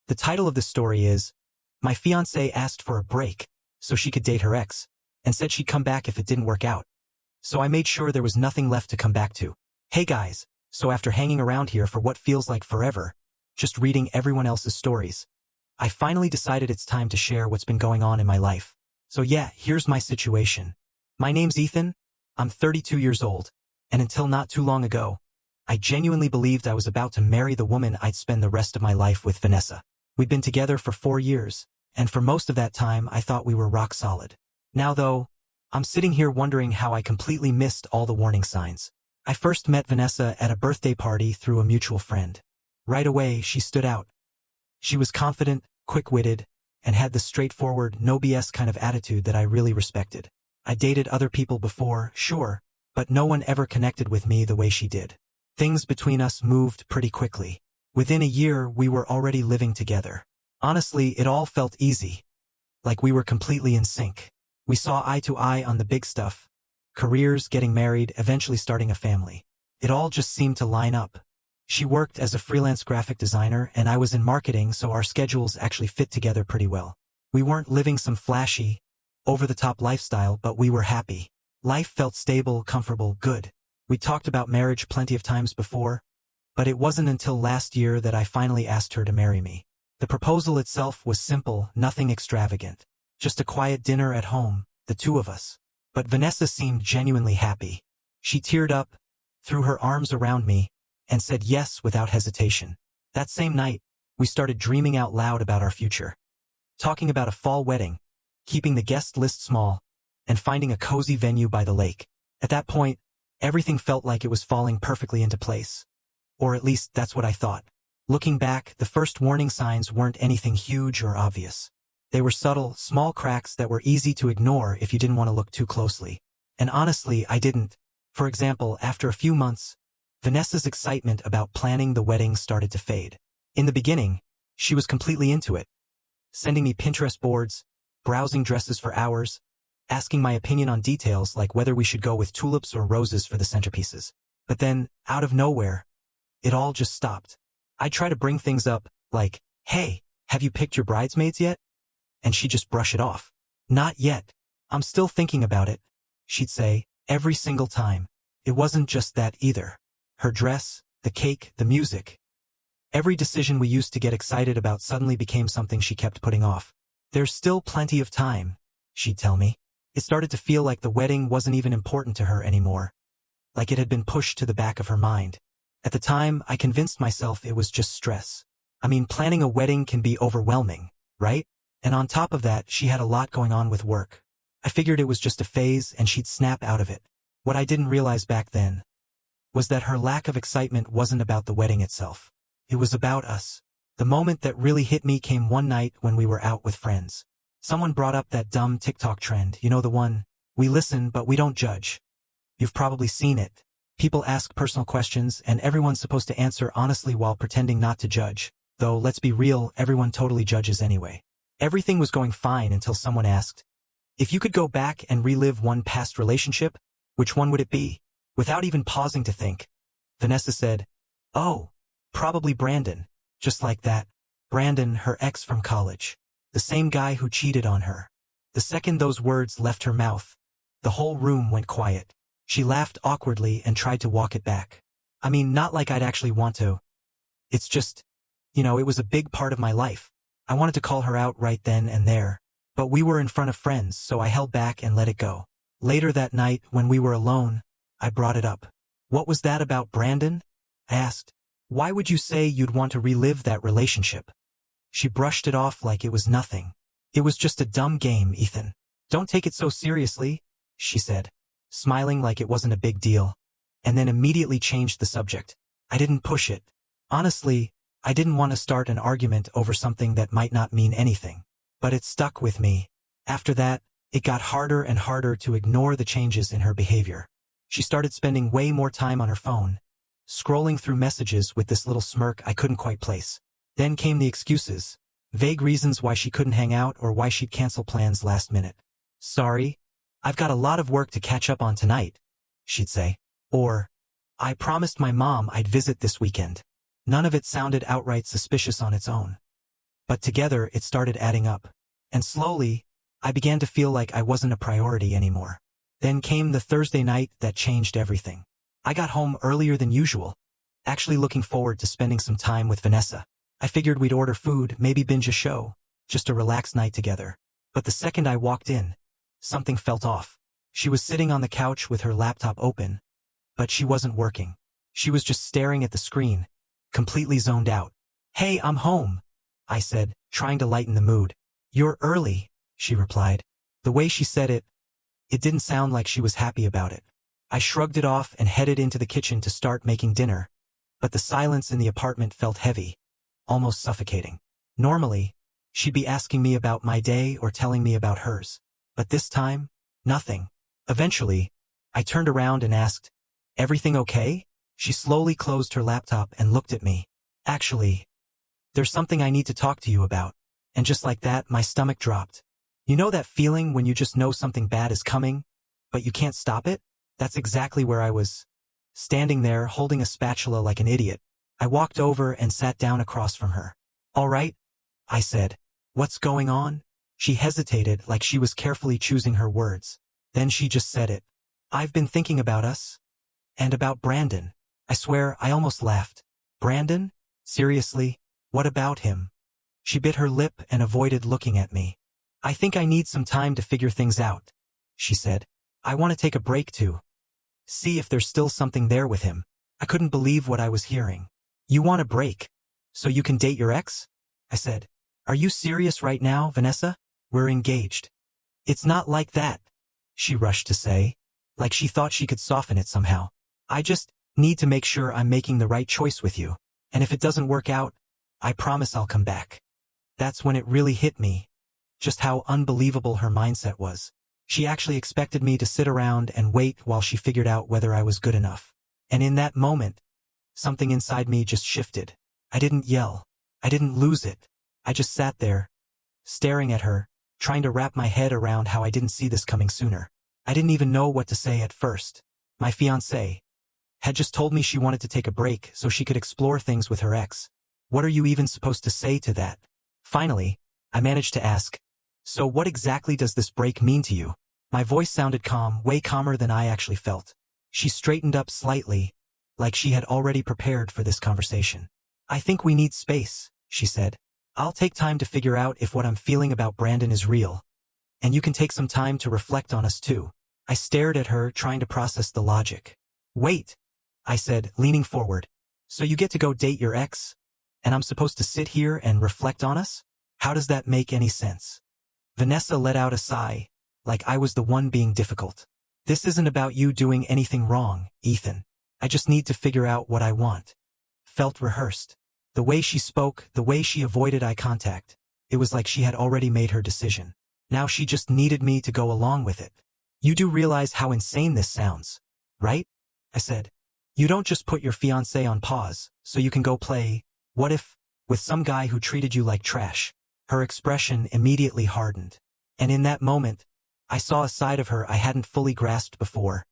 The title of the story is, My Fiancée Asked for a Break so she could date her ex, and said she'd come back if it didn't work out. So I made sure there was nothing left to come back to. Hey guys, so after hanging around here for what feels like forever, just reading everyone else's stories, I finally decided it's time to share what's been going on in my life. So yeah, here's my situation. My name's Ethan, I'm 32 years old, and until not too long ago, I genuinely believed I was about to marry the woman I'd spend the rest of my life with, Vanessa. We'd been together for 4 years, and for most of that time I thought we were rock solid. Now though, I'm sitting here wondering how I completely missed all the warning signs. I first met Vanessa at a birthday party through a mutual friend. Right away, she stood out. She was confident, quick-witted, and had the straightforward, no BS kind of attitude that I really respected. I dated other people before, sure, but no one ever connected with me the way she did. Things between us moved pretty quickly. Within a year, we were already living together. Honestly, it all felt easy. Like we were completely in sync. We saw eye to eye on the big stuff. Careers, getting married, eventually starting a family. It all just seemed to line up. She worked as a freelance graphic designer and I was in marketing, so our schedules actually fit together pretty well. We weren't living some flashy, over-the-top lifestyle, but we were happy. Life felt stable, comfortable, good. We talked about marriage plenty of times before, but it wasn't until last year that I finally asked her to marry me. The proposal itself was simple, nothing extravagant. Just a quiet dinner at home, the two of us. But Vanessa seemed genuinely happy. She teared up, threw her arms around me, and said yes without hesitation. That same night, we started dreaming out loud about our future. Talking about a fall wedding, keeping the guest list small, and finding a cozy venue by the lake. At that point, everything felt like it was falling perfectly into place. Or at least that's what I thought. Looking back, the first warning signs weren't anything huge or obvious. They were subtle, small cracks that were easy to ignore if you didn't want to look too closely. And honestly, I didn't. For example, after a few months, Vanessa's excitement about planning the wedding started to fade. In the beginning, she was completely into it. Sending me Pinterest boards, browsing dresses for hours, asking my opinion on details like whether we should go with tulips or roses for the centerpieces. But then, out of nowhere, it all just stopped. I'd try to bring things up, like, hey, have you picked your bridesmaids yet? And she'd just brush it off. Not yet. I'm still thinking about it, she'd say, every single time. It wasn't just that either. Her dress, the cake, the music. Every decision we used to get excited about suddenly became something she kept putting off. There's still plenty of time, she'd tell me. It started to feel like the wedding wasn't even important to her anymore. Like it had been pushed to the back of her mind. At the time, I convinced myself it was just stress. I mean, planning a wedding can be overwhelming, right? And on top of that, she had a lot going on with work. I figured it was just a phase and she'd snap out of it. What I didn't realize back then was that her lack of excitement wasn't about the wedding itself. It was about us. The moment that really hit me came one night when we were out with friends. Someone brought up that dumb TikTok trend, you know, the one, we listen but we don't judge. You've probably seen it. People ask personal questions and everyone's supposed to answer honestly while pretending not to judge. Though, let's be real, everyone totally judges anyway. Everything was going fine until someone asked, if you could go back and relive one past relationship, which one would it be? Without even pausing to think, Vanessa said, oh, probably Brandon. Just like that. Brandon, her ex from college. The same guy who cheated on her. The second those words left her mouth, the whole room went quiet. She laughed awkwardly and tried to walk it back. I mean, not like I'd actually want to. It's just, it was a big part of my life. I wanted to call her out right then and there. But we were in front of friends, so I held back and let it go. Later that night, when we were alone, I brought it up. What was that about Brandon? I asked. Why would you say you'd want to relive that relationship? She brushed it off like it was nothing. It was just a dumb game, Ethan. Don't take it so seriously, she said, smiling like it wasn't a big deal, and then immediately changed the subject. I didn't push it. Honestly, I didn't want to start an argument over something that might not mean anything. But it stuck with me. After that, it got harder and harder to ignore the changes in her behavior. She started spending way more time on her phone, scrolling through messages with this little smirk I couldn't quite place. Then came the excuses, vague reasons why she couldn't hang out or why she'd cancel plans last minute. Sorry, I've got a lot of work to catch up on tonight, she'd say. Or, I promised my mom I'd visit this weekend. None of it sounded outright suspicious on its own. But together it started adding up. And slowly, I began to feel like I wasn't a priority anymore. Then came the Thursday night that changed everything. I got home earlier than usual, actually looking forward to spending some time with Vanessa. I figured we'd order food, maybe binge a show, just a relaxed night together. But the second I walked in, something felt off. She was sitting on the couch with her laptop open, but she wasn't working. She was just staring at the screen, completely zoned out. "Hey, I'm home," I said, trying to lighten the mood. "You're early," she replied. The way she said it didn't sound like she was happy about it. I shrugged it off and headed into the kitchen to start making dinner, but the silence in the apartment felt heavy, almost suffocating. Normally, she'd be asking me about my day or telling me about hers. But this time, nothing. Eventually, I turned around and asked, "Everything okay?" She slowly closed her laptop and looked at me. "Actually, there's something I need to talk to you about." And just like that, my stomach dropped. You know that feeling when you just know something bad is coming, but you can't stop it? That's exactly where I was. Standing there, holding a spatula like an idiot. I walked over and sat down across from her. "All right," I said. "What's going on?" She hesitated, like she was carefully choosing her words. Then she just said it. "I've been thinking about us. And about Brandon." I swear, I almost laughed. "Brandon? Seriously? What about him?" She bit her lip and avoided looking at me. "I think I need some time to figure things out," she said. "I want to take a break too. See if there's still something there with him." I couldn't believe what I was hearing. "You want a break? So you can date your ex?" I said. "Are you serious right now, Vanessa? We're engaged." "It's not like that," she rushed to say, like she thought she could soften it somehow. "I just need to make sure I'm making the right choice with you. And if it doesn't work out, I promise I'll come back." That's when it really hit me, just how unbelievable her mindset was. She actually expected me to sit around and wait while she figured out whether I was good enough. And in that moment, something inside me just shifted. I didn't yell. I didn't lose it. I just sat there, staring at her, trying to wrap my head around how I didn't see this coming sooner. I didn't even know what to say at first. My fiancée had just told me she wanted to take a break so she could explore things with her ex. What are you even supposed to say to that? Finally, I managed to ask, "So what exactly does this break mean to you?" My voice sounded calm, way calmer than I actually felt. She straightened up slightly, like she had already prepared for this conversation. "I think we need space," she said. "I'll take time to figure out if what I'm feeling about Brandon is real. And you can take some time to reflect on us too." I stared at her, trying to process the logic. "Wait," I said, leaning forward. "So you get to go date your ex? And I'm supposed to sit here and reflect on us? How does that make any sense?" Vanessa let out a sigh, like I was the one being difficult. "This isn't about you doing anything wrong, Ethan. I just need to figure out what I want." Felt rehearsed. The way she spoke, the way she avoided eye contact, it was like she had already made her decision. Now she just needed me to go along with it. "You do realize how insane this sounds, right?" I said. "You don't just put your fiancé on pause so you can go play what if with some guy who treated you like trash." Her expression immediately hardened. And in that moment, I saw a side of her I hadn't fully grasped before.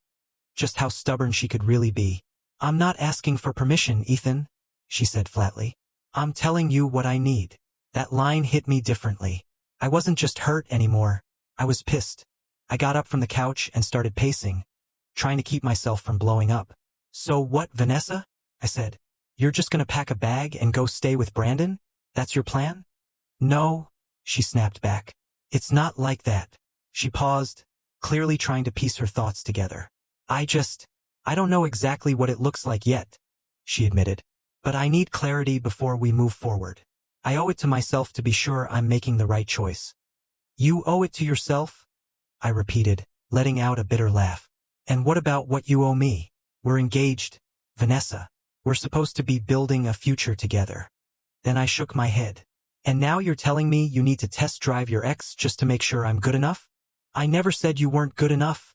Just how stubborn she could really be. "I'm not asking for permission, Ethan," she said flatly. "I'm telling you what I need." That line hit me differently. I wasn't just hurt anymore. I was pissed. I got up from the couch and started pacing, trying to keep myself from blowing up. "So what, Vanessa?" I said. "You're just gonna pack a bag and go stay with Brandon? That's your plan?" "No," she snapped back. "It's not like that." She paused, clearly trying to piece her thoughts together. I don't know exactly what it looks like yet," she admitted. "But I need clarity before we move forward. I owe it to myself to be sure I'm making the right choice." "You owe it to yourself?" I repeated, letting out a bitter laugh. "And what about what you owe me? We're engaged, Vanessa. We're supposed to be building a future together." Then I shook my head. "And now you're telling me you need to test drive your ex just to make sure I'm good enough?" "I never said you weren't good enough,"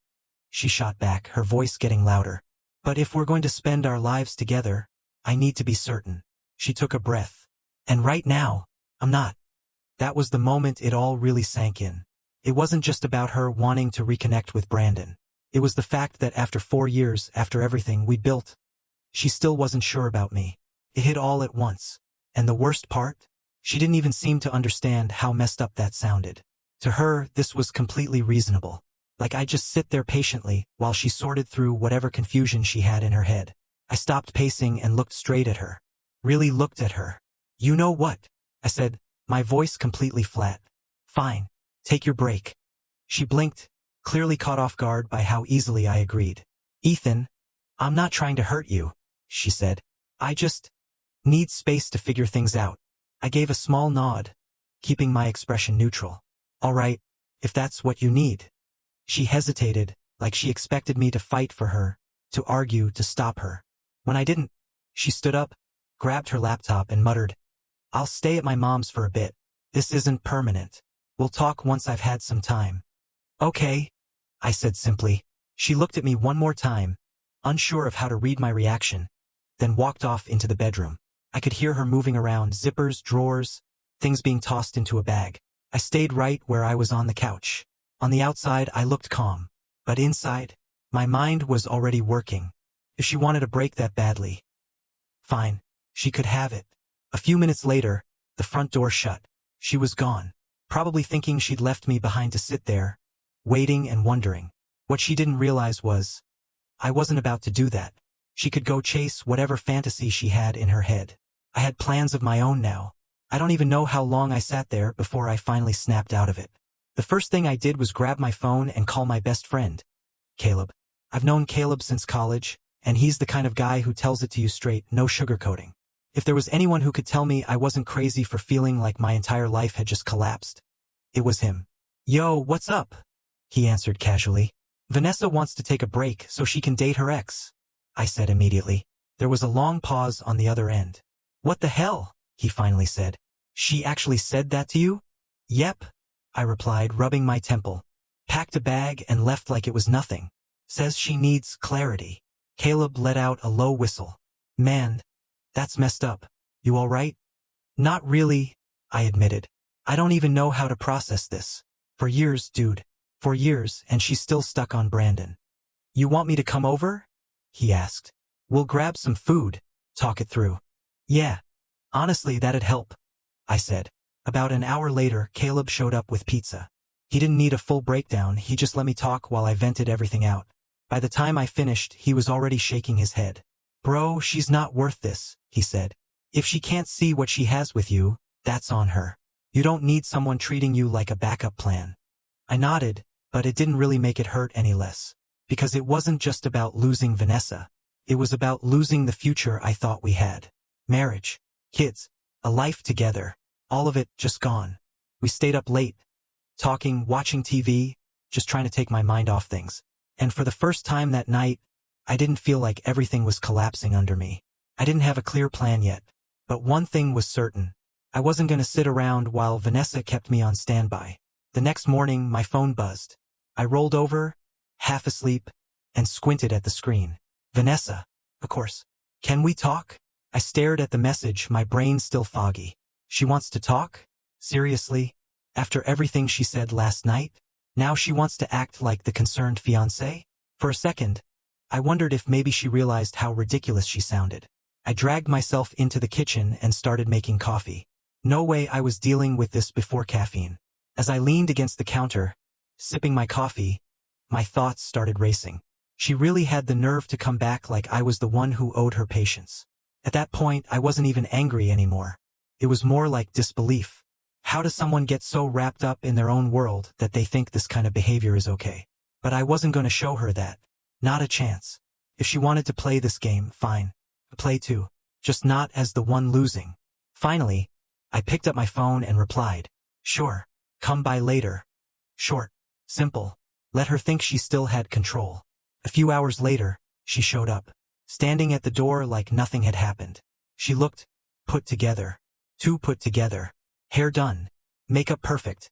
she shot back, her voice getting louder. "But if we're going to spend our lives together, I need to be certain." She took a breath. "And right now, I'm not." That was the moment it all really sank in. It wasn't just about her wanting to reconnect with Brandon. It was the fact that after 4 years, after everything we'd built, she still wasn't sure about me. It hit all at once. And the worst part? She didn't even seem to understand how messed up that sounded. To her, this was completely reasonable. Like I'd just sit there patiently while she sorted through whatever confusion she had in her head. I stopped pacing and looked straight at her. Really looked at her. "You know what?" I said, my voice completely flat. "Fine. Take your break." She blinked, clearly caught off guard by how easily I agreed. "Ethan, I'm not trying to hurt you," she said. "I just need space to figure things out." I gave a small nod, keeping my expression neutral. "All right, if that's what you need." She hesitated, like she expected me to fight for her, to argue to stop her. When I didn't, she stood up, grabbed her laptop and muttered, "I'll stay at my mom's for a bit. This isn't permanent. We'll talk once I've had some time." "Okay," I said simply. She looked at me one more time, unsure of how to read my reaction, then walked off into the bedroom. I could hear her moving around, zippers, drawers, things being tossed into a bag. I stayed right where I was on the couch. On the outside, I looked calm. But inside, my mind was already working. If she wanted a break that badly, fine, she could have it. A few minutes later, the front door shut. She was gone, probably thinking she'd left me behind to sit there, waiting and wondering. What she didn't realize was, I wasn't about to do that. She could go chase whatever fantasy she had in her head. I had plans of my own now. I don't even know how long I sat there before I finally snapped out of it. The first thing I did was grab my phone and call my best friend, Caleb. I've known Caleb since college, and he's the kind of guy who tells it to you straight, no sugarcoating. If there was anyone who could tell me I wasn't crazy for feeling like my entire life had just collapsed, it was him. "Yo, what's up?" he answered casually. "Vanessa wants to take a break so she can date her ex," I said immediately. There was a long pause on the other end. "What the hell?" he finally said. "She actually said that to you?" "Yep," I replied, rubbing my temple. "Packed a bag and left like it was nothing. Says she needs clarity." Caleb let out a low whistle. "Man, that's messed up. You all right?" "Not really," I admitted. "I don't even know how to process this. For years, dude. For years, and she's still stuck on Brandon." "You want me to come over?" he asked. "We'll grab some food, talk it through." "Yeah. Honestly, that'd help," I said. About an hour later, Caleb showed up with pizza. He didn't need a full breakdown, he just let me talk while I vented everything out. By the time I finished, he was already shaking his head. "Bro, she's not worth this," he said. "If she can't see what she has with you, that's on her. You don't need someone treating you like a backup plan." I nodded, but it didn't really make it hurt any less. Because it wasn't just about losing Vanessa. It was about losing the future I thought we had. Marriage, kids, a life together, all of it just gone. We stayed up late, talking, watching TV, just trying to take my mind off things. And for the first time that night, I didn't feel like everything was collapsing under me. I didn't have a clear plan yet, but one thing was certain. I wasn't going to sit around while Vanessa kept me on standby. The next morning, my phone buzzed. I rolled over, half asleep, and squinted at the screen. "Vanessa, of course. Can we talk?" I stared at the message, my brain still foggy. She wants to talk? Seriously? After everything she said last night? Now she wants to act like the concerned fiancé? For a second, I wondered if maybe she realized how ridiculous she sounded. I dragged myself into the kitchen and started making coffee. No way I was dealing with this before caffeine. As I leaned against the counter, sipping my coffee, my thoughts started racing. She really had the nerve to come back like I was the one who owed her patience. At that point, I wasn't even angry anymore. It was more like disbelief. How does someone get so wrapped up in their own world that they think this kind of behavior is okay? But I wasn't going to show her that. Not a chance. If she wanted to play this game, fine. Play too. Just not as the one losing. Finally, I picked up my phone and replied, "Sure. Come by later." Short. Simple. Let her think she still had control. A few hours later, she showed up, standing at the door like nothing had happened. She looked put together. Too put together. Hair done. Makeup perfect.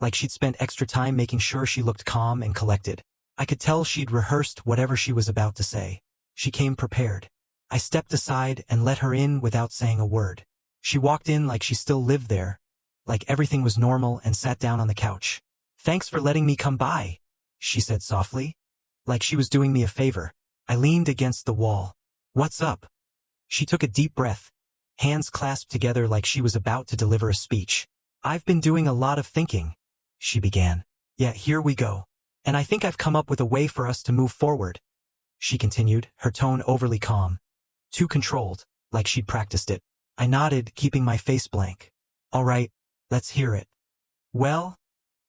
Like she'd spent extra time making sure she looked calm and collected. I could tell she'd rehearsed whatever she was about to say. She came prepared. I stepped aside and let her in without saying a word. She walked in like she still lived there, like everything was normal, and sat down on the couch. "Thanks for letting me come by," she said softly, like she was doing me a favor. I leaned against the wall. "What's up?" She took a deep breath, hands clasped together like she was about to deliver a speech. "I've been doing a lot of thinking," she began. "Yeah, here we go. And I think I've come up with a way for us to move forward," she continued, her tone overly calm. Too controlled, like she'd practiced it. I nodded, keeping my face blank. "All right, let's hear it." "Well,"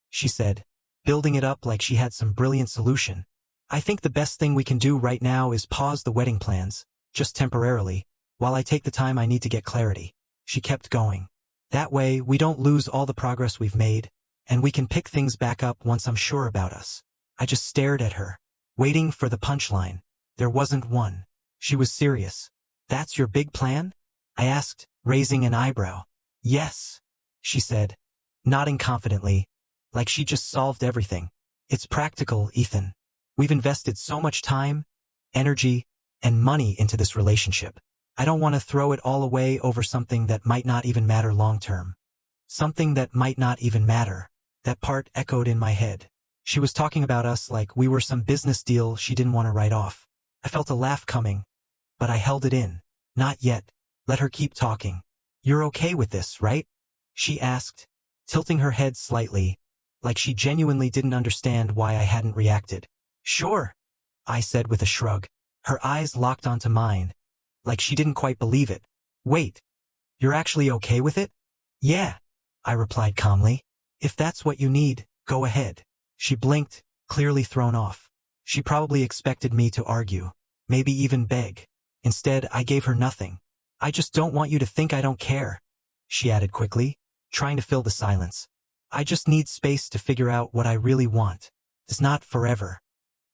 she said, building it up like she had some brilliant solution. "I think the best thing we can do right now is pause the wedding plans, just temporarily, while I take the time I need to get clarity." She kept going. "That way, we don't lose all the progress we've made, and we can pick things back up once I'm sure about us." I just stared at her, waiting for the punchline. There wasn't one. She was serious. "That's your big plan?" I asked, raising an eyebrow. "Yes," she said, nodding confidently, like she just solved everything. "It's practical, Ethan. We've invested so much time, energy, and money into this relationship. I don't want to throw it all away over something that might not even matter long-term." Something that might not even matter. That part echoed in my head. She was talking about us like we were some business deal she didn't want to write off. I felt a laugh coming, but I held it in. "Not yet. Let her keep talking." "You're okay with this, right?" she asked, tilting her head slightly, like she genuinely didn't understand why I hadn't reacted. "Sure," I said with a shrug. Her eyes locked onto mine, like she didn't quite believe it. "Wait, you're actually okay with it?" "Yeah," I replied calmly. "If that's what you need, go ahead." She blinked, clearly thrown off. She probably expected me to argue, maybe even beg. Instead, I gave her nothing. "I just don't want you to think I don't care," she added quickly, trying to fill the silence. "I just need space to figure out what I really want. It's not forever."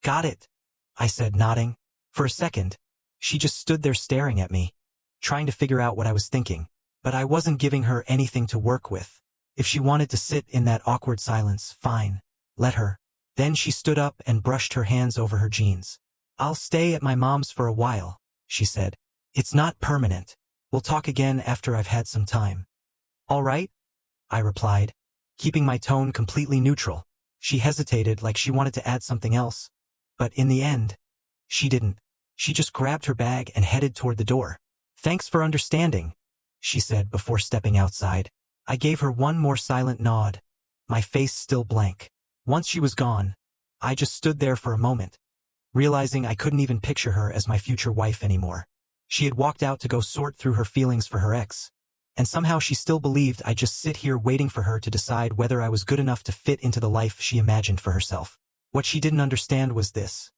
"Got it," I said, nodding. For a second, she just stood there staring at me, trying to figure out what I was thinking. But I wasn't giving her anything to work with. If she wanted to sit in that awkward silence, fine. Let her. Then she stood up and brushed her hands over her jeans. "I'll stay at my mom's for a while," she said. "It's not permanent. We'll talk again after I've had some time." "All right," I replied, keeping my tone completely neutral. She hesitated like she wanted to add something else. But in the end, she didn't. She just grabbed her bag and headed toward the door. "Thanks for understanding," she said before stepping outside. I gave her one more silent nod, my face still blank. Once she was gone, I just stood there for a moment, realizing I couldn't even picture her as my future wife anymore. She had walked out to go sort through her feelings for her ex, and somehow she still believed I'd just sit here waiting for her to decide whether I was good enough to fit into the life she imagined for herself. What she didn't understand was this.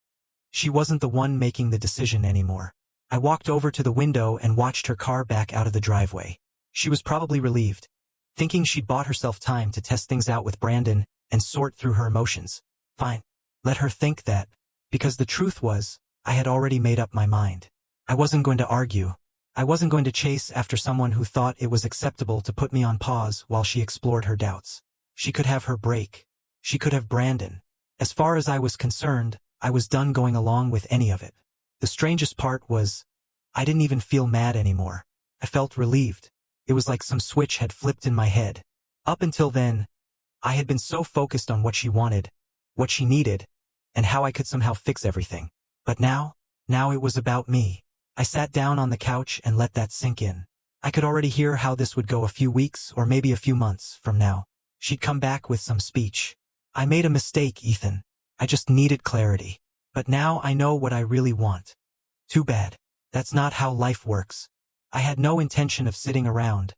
She wasn't the one making the decision anymore. I walked over to the window and watched her car back out of the driveway. She was probably relieved, thinking she'd bought herself time to test things out with Brandon and sort through her emotions. Fine. Let her think that, because the truth was, I had already made up my mind. I wasn't going to argue. I wasn't going to chase after someone who thought it was acceptable to put me on pause while she explored her doubts. She could have her break. She could have Brandon. As far as I was concerned, I was done going along with any of it. The strangest part was, I didn't even feel mad anymore. I felt relieved. It was like some switch had flipped in my head. Up until then, I had been so focused on what she wanted, what she needed, and how I could somehow fix everything. But now it was about me. I sat down on the couch and let that sink in. I could already hear how this would go a few weeks or maybe a few months from now. She'd come back with some speech. "I made a mistake, Ethan. I just needed clarity. But now I know what I really want." Too bad. That's not how life works. I had no intention of sitting around,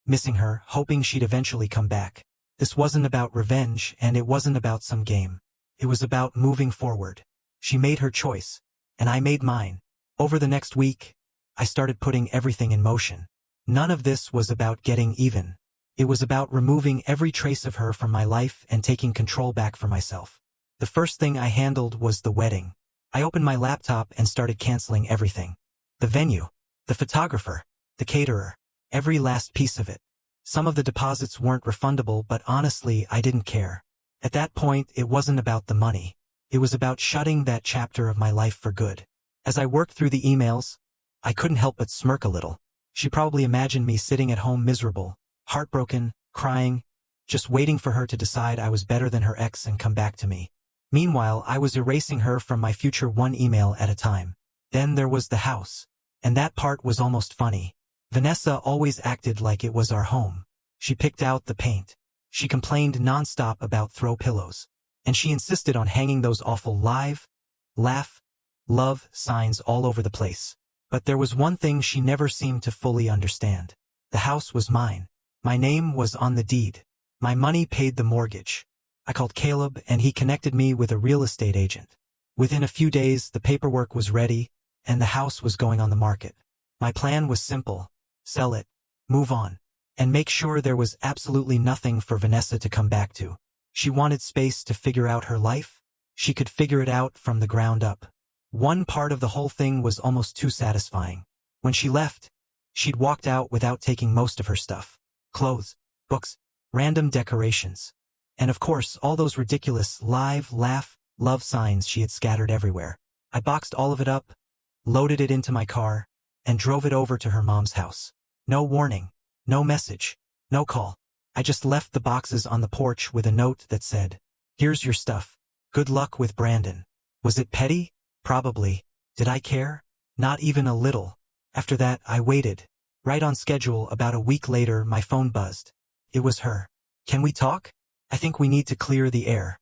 missing her, hoping she'd eventually come back. This wasn't about revenge, and it wasn't about some game. It was about moving forward. She made her choice, and I made mine. Over the next week, I started putting everything in motion. None of this was about getting even. It was about removing every trace of her from my life and taking control back for myself. The first thing I handled was the wedding. I opened my laptop and started canceling everything. The venue, the photographer, the caterer, every last piece of it. Some of the deposits weren't refundable, but honestly, I didn't care. At that point, it wasn't about the money. It was about shutting that chapter of my life for good. As I worked through the emails, I couldn't help but smirk a little. She probably imagined me sitting at home miserable, heartbroken, crying, just waiting for her to decide I was better than her ex and come back to me. Meanwhile, I was erasing her from my future one email at a time. Then there was the house. And that part was almost funny. Vanessa always acted like it was our home. She picked out the paint. She complained nonstop about throw pillows. And she insisted on hanging those awful live, laugh, love signs all over the place. But there was one thing she never seemed to fully understand. The house was mine. My name was on the deed. My money paid the mortgage. I called Caleb and he connected me with a real estate agent. Within a few days, the paperwork was ready and the house was going on the market. My plan was simple. Sell it, move on, and make sure there was absolutely nothing for Vanessa to come back to. She wanted space to figure out her life. She could figure it out from the ground up. One part of the whole thing was almost too satisfying. When she left, she'd walked out without taking most of her stuff. Clothes, books, random decorations. And of course, all those ridiculous live, laugh, love signs she had scattered everywhere. I boxed all of it up, loaded it into my car, and drove it over to her mom's house. No warning, no message, no call. I just left the boxes on the porch with a note that said, "Here's your stuff. Good luck with Brandon." Was it petty? Probably. Did I care? Not even a little. After that, I waited. Right on schedule, about a week later, my phone buzzed. It was her. "Can we talk? I think we need to clear the air."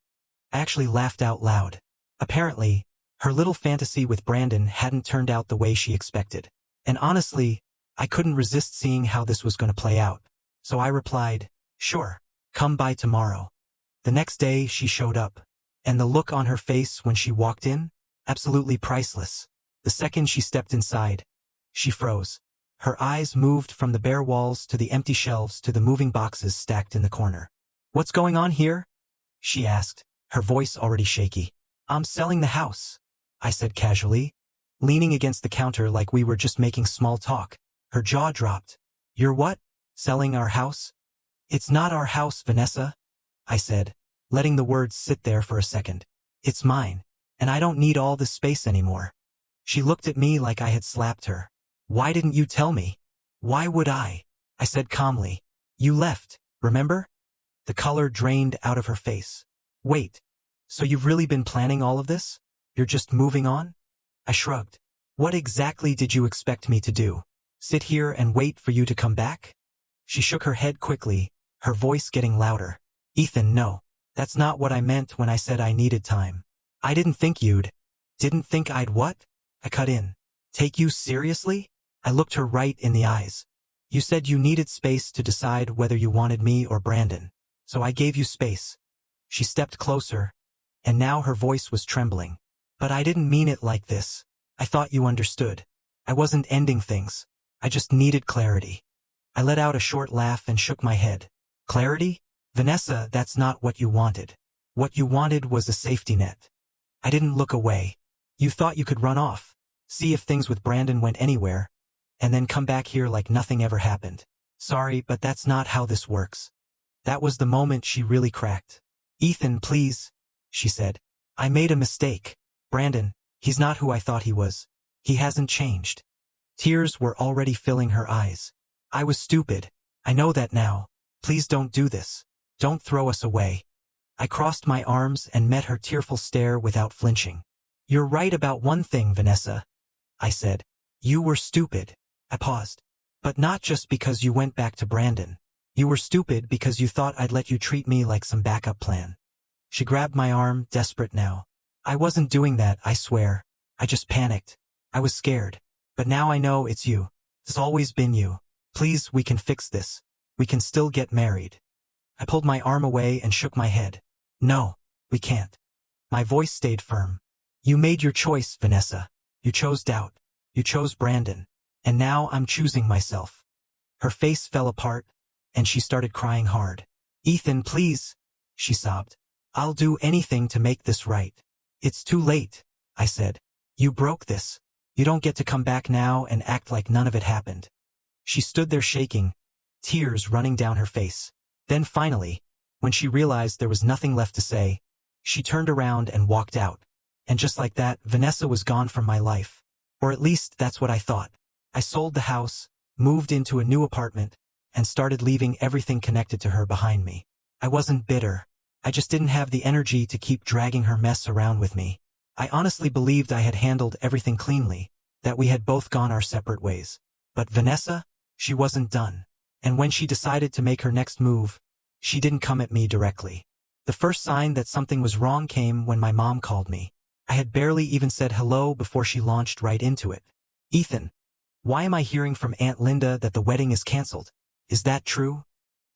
I actually laughed out loud. Apparently, her little fantasy with Brandon hadn't turned out the way she expected. And honestly, I couldn't resist seeing how this was going to play out. So I replied, "Sure, come by tomorrow." The next day, she showed up. And the look on her face when she walked in? Absolutely priceless. The second she stepped inside, she froze. Her eyes moved from the bare walls to the empty shelves to the moving boxes stacked in the corner. "What's going on here?" she asked, her voice already shaky. "I'm selling the house," I said casually, leaning against the counter like we were just making small talk. Her jaw dropped. "You're what? Selling our house?" "It's not our house, Vanessa," I said, letting the words sit there for a second. "It's mine, and I don't need all this space anymore." She looked at me like I had slapped her. "Why didn't you tell me?" "Why would I?" I said calmly. "You left, remember?" The color drained out of her face. "Wait, so you've really been planning all of this? You're just moving on?" I shrugged. "What exactly did you expect me to do? Sit here and wait for you to come back?" She shook her head quickly, her voice getting louder. "Ethan, no. That's not what I meant when I said I needed time. I didn't think you'd..." "Didn't think I'd what?" I cut in. "Take you seriously?" I looked her right in the eyes. "You said you needed space to decide whether you wanted me or Brandon. So I gave you space." She stepped closer, and now her voice was trembling. "But I didn't mean it like this. I thought you understood. I wasn't ending things. I just needed clarity." I let out a short laugh and shook my head. "Clarity? Vanessa, that's not what you wanted. What you wanted was a safety net." I didn't look away. "You thought you could run off, see if things with Brandon went anywhere, and then come back here like nothing ever happened. Sorry, but that's not how this works." That was the moment she really cracked. "Ethan, please," she said. "I made a mistake. Brandon, he's not who I thought he was. He hasn't changed." Tears were already filling her eyes. "I was stupid. I know that now. Please don't do this. Don't throw us away." I crossed my arms and met her tearful stare without flinching. "You're right about one thing, Vanessa," I said. "You were stupid." I paused. "But not just because you went back to Brandon. You were stupid because you thought I'd let you treat me like some backup plan." She grabbed my arm, desperate now. "I wasn't doing that, I swear. I just panicked. I was scared. But now I know it's you. It's always been you. Please, we can fix this. We can still get married." I pulled my arm away and shook my head. "No, we can't." My voice stayed firm. "You made your choice, Vanessa. You chose doubt. You chose Brandon. And now I'm choosing myself." Her face fell apart, and she started crying hard. "Ethan, please," she sobbed. "I'll do anything to make this right." "It's too late," I said. "You broke this. You don't get to come back now and act like none of it happened." She stood there shaking, tears running down her face. Then finally, when she realized there was nothing left to say, she turned around and walked out. And just like that, Vanessa was gone from my life. Or at least that's what I thought. I sold the house, moved into a new apartment, and started leaving everything connected to her behind me. I wasn't bitter. I just didn't have the energy to keep dragging her mess around with me. I honestly believed I had handled everything cleanly, that we had both gone our separate ways. But Vanessa? she wasn't done. And when she decided to make her next move, she didn't come at me directly. The first sign that something was wrong came when my mom called me. I had barely even said hello before she launched right into it. Ethan, why am I hearing from Aunt Linda that the wedding is canceled? Is that true?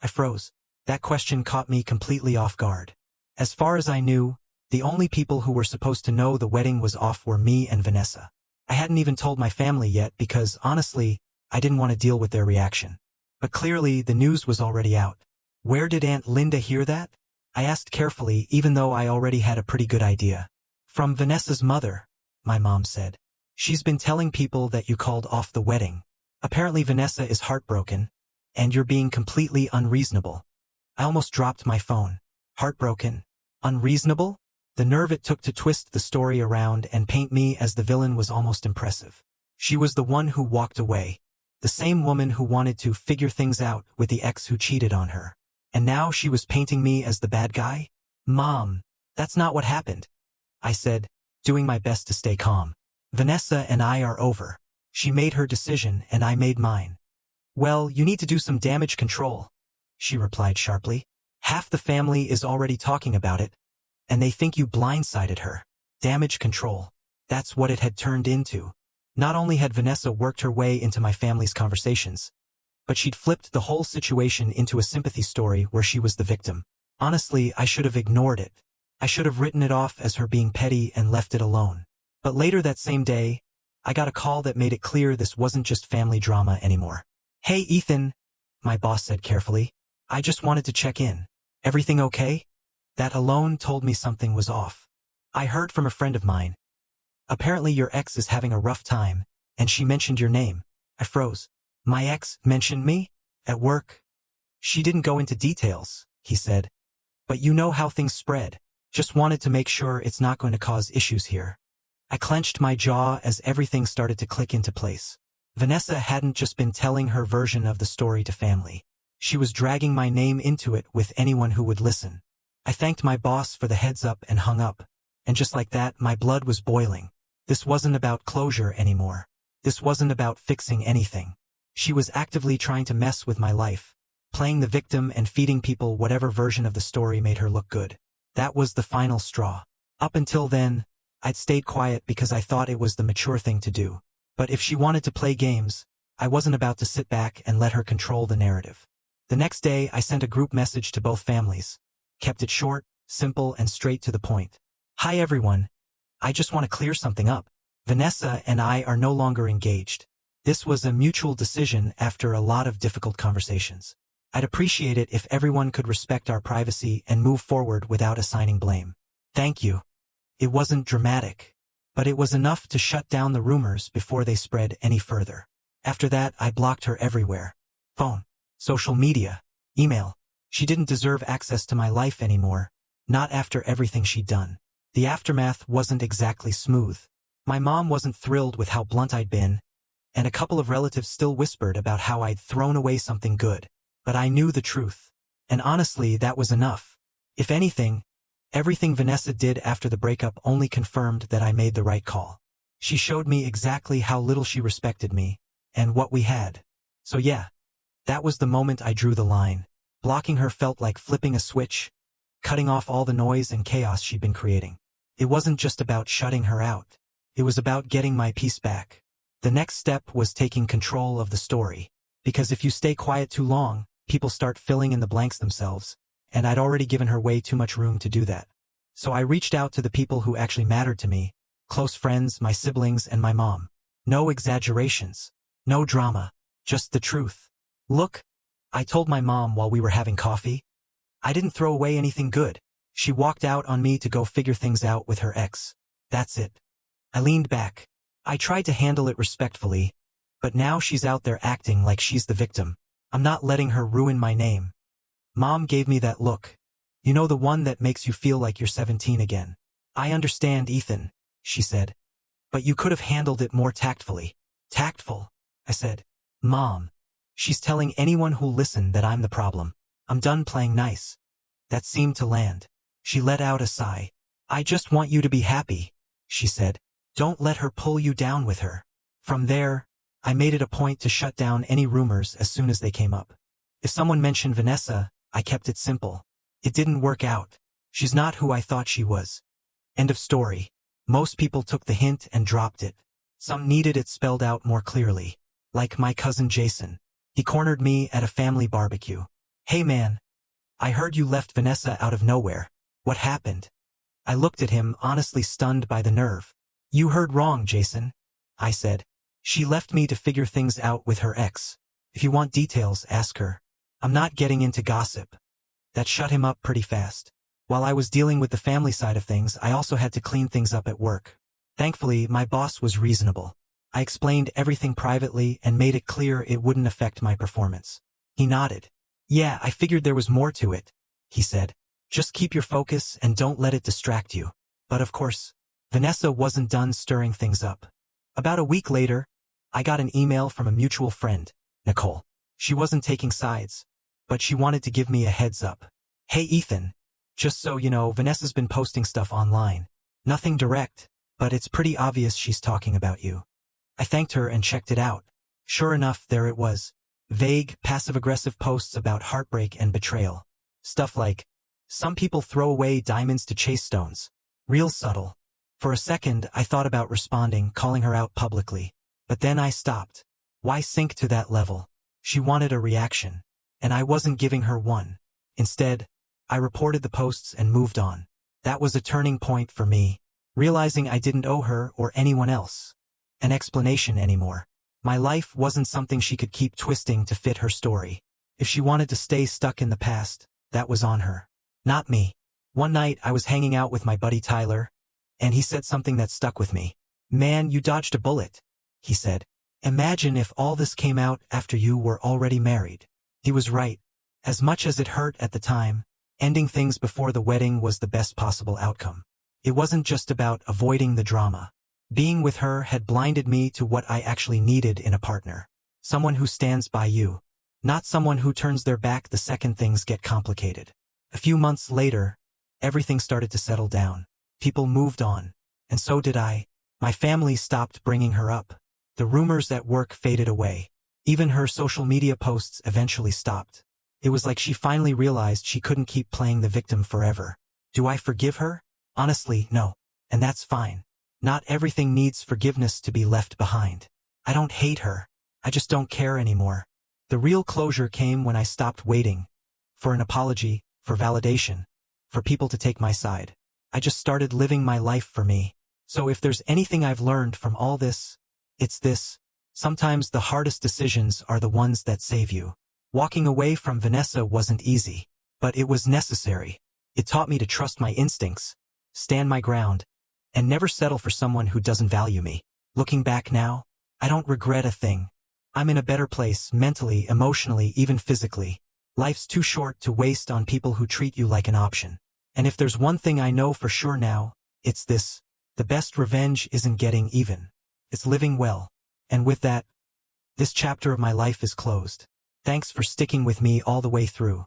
I froze. That question caught me completely off guard. As far as I knew, the only people who were supposed to know the wedding was off were me and Vanessa. I hadn't even told my family yet because, honestly, I didn't want to deal with their reaction. But clearly, the news was already out. Where did Aunt Linda hear that? I asked carefully, even though I already had a pretty good idea. From Vanessa's mother, my mom said. She's been telling people that you called off the wedding. Apparently Vanessa is heartbroken, and you're being completely unreasonable. I almost dropped my phone. Heartbroken? Unreasonable? The nerve it took to twist the story around and paint me as the villain was almost impressive. She was the one who walked away. The same woman who wanted to figure things out with the ex who cheated on her. And now she was painting me as the bad guy? Mom, that's not what happened, I said, doing my best to stay calm. Vanessa and I are over. She made her decision and I made mine. Well, you need to do some damage control, she replied sharply. Half the family is already talking about it, and they think you blindsided her. Damage control. That's what it had turned into. Not only had Vanessa worked her way into my family's conversations, but she'd flipped the whole situation into a sympathy story where she was the victim. Honestly, I should have ignored it. I should have written it off as her being petty and left it alone. But later that same day, I got a call that made it clear this wasn't just family drama anymore. Hey Ethan, my boss said carefully. I just wanted to check in. Everything okay? That alone told me something was off. I heard from a friend of mine. Apparently your ex is having a rough time, and she mentioned your name. I froze. My ex mentioned me? At work? She didn't go into details, he said. But you know how things spread. Just wanted to make sure it's not going to cause issues here. I clenched my jaw as everything started to click into place. Vanessa hadn't just been telling her version of the story to family. She was dragging my name into it with anyone who would listen. I thanked my boss for the heads up and hung up. And just like that, my blood was boiling. This wasn't about closure anymore. This wasn't about fixing anything. She was actively trying to mess with my life, playing the victim and feeding people whatever version of the story made her look good. That was the final straw. Up until then, I'd stayed quiet because I thought it was the mature thing to do. But if she wanted to play games, I wasn't about to sit back and let her control the narrative. The next day, I sent a group message to both families. Kept it short, simple, and straight to the point. Hi everyone. I just want to clear something up. Vanessa and I are no longer engaged. This was a mutual decision after a lot of difficult conversations. I'd appreciate it if everyone could respect our privacy and move forward without assigning blame. Thank you. It wasn't dramatic, but it was enough to shut down the rumors before they spread any further. After that, I blocked her everywhere. Phone, social media, email. She didn't deserve access to my life anymore, not after everything she'd done. The aftermath wasn't exactly smooth. My mom wasn't thrilled with how blunt I'd been, and a couple of relatives still whispered about how I'd thrown away something good. But I knew the truth. And honestly, that was enough. If anything, everything Vanessa did after the breakup only confirmed that I made the right call. She showed me exactly how little she respected me, and what we had. So yeah, that was the moment I drew the line. Blocking her felt like flipping a switch, cutting off all the noise and chaos she'd been creating. It wasn't just about shutting her out. It was about getting my peace back. The next step was taking control of the story. Because if you stay quiet too long, people start filling in the blanks themselves, and I'd already given her way too much room to do that. So I reached out to the people who actually mattered to me, close friends, my siblings, and my mom. No exaggerations. No drama. Just the truth. Look, I told my mom while we were having coffee. I didn't throw away anything good. She walked out on me to go figure things out with her ex. That's it. I leaned back. I tried to handle it respectfully, but now she's out there acting like she's the victim. I'm not letting her ruin my name. Mom gave me that look. You know, the one that makes you feel like you're 17 again. I understand, Ethan, she said. But you could have handled it more tactfully. Tactful, I said. Mom. She's telling anyone who'll listen that I'm the problem. I'm done playing nice. That seemed to land. She let out a sigh. I just want you to be happy, she said. Don't let her pull you down with her. From there, I made it a point to shut down any rumors as soon as they came up. If someone mentioned Vanessa, I kept it simple. It didn't work out. She's not who I thought she was. End of story. Most people took the hint and dropped it. Some needed it spelled out more clearly. Like my cousin Jason. He cornered me at a family barbecue. "Hey man, I heard you left Vanessa out of nowhere. What happened?" I looked at him, honestly stunned by the nerve. "You heard wrong, Jason," I said. "She left me to figure things out with her ex. If you want details, ask her. I'm not getting into gossip." That shut him up pretty fast. While I was dealing with the family side of things, I also had to clean things up at work. Thankfully, my boss was reasonable. I explained everything privately and made it clear it wouldn't affect my performance. He nodded. "Yeah, I figured there was more to it," he said. "Just keep your focus and don't let it distract you." But of course, Vanessa wasn't done stirring things up. About a week later, I got an email from a mutual friend, Nicole. She wasn't taking sides, but she wanted to give me a heads up. "Hey Ethan, just so you know, Vanessa's been posting stuff online. Nothing direct, but it's pretty obvious she's talking about you." I thanked her and checked it out. Sure enough, there it was. Vague, passive-aggressive posts about heartbreak and betrayal. Stuff like, "Some people throw away diamonds to chase stones." Real subtle. For a second, I thought about responding, calling her out publicly. But then I stopped. Why sink to that level? She wanted a reaction, and I wasn't giving her one. Instead, I reported the posts and moved on. That was a turning point for me, realizing I didn't owe her or anyone else an explanation anymore. My life wasn't something she could keep twisting to fit her story. If she wanted to stay stuck in the past, that was on her, not me. One night I was hanging out with my buddy Tyler, and he said something that stuck with me. "Man, you dodged a bullet," he said. "Imagine if all this came out after you were already married." He was right. As much as it hurt at the time, ending things before the wedding was the best possible outcome. It wasn't just about avoiding the drama. Being with her had blinded me to what I actually needed in a partner. Someone who stands by you. Not someone who turns their back the second things get complicated. A few months later, everything started to settle down. People moved on. And so did I. My family stopped bringing her up. The rumors at work faded away. Even her social media posts eventually stopped. It was like she finally realized she couldn't keep playing the victim forever. Do I forgive her? Honestly, no. And that's fine. Not everything needs forgiveness to be left behind. I don't hate her. I just don't care anymore. The real closure came when I stopped waiting for an apology, for validation, for people to take my side. I just started living my life for me. So if there's anything I've learned from all this, it's this. Sometimes the hardest decisions are the ones that save you. Walking away from Vanessa wasn't easy, but it was necessary. It taught me to trust my instincts, stand my ground, and never settle for someone who doesn't value me. Looking back now, I don't regret a thing. I'm in a better place mentally, emotionally, even physically. Life's too short to waste on people who treat you like an option. And if there's one thing I know for sure now, it's this. The best revenge isn't getting even. It's living well. And with that, this chapter of my life is closed. Thanks for sticking with me all the way through.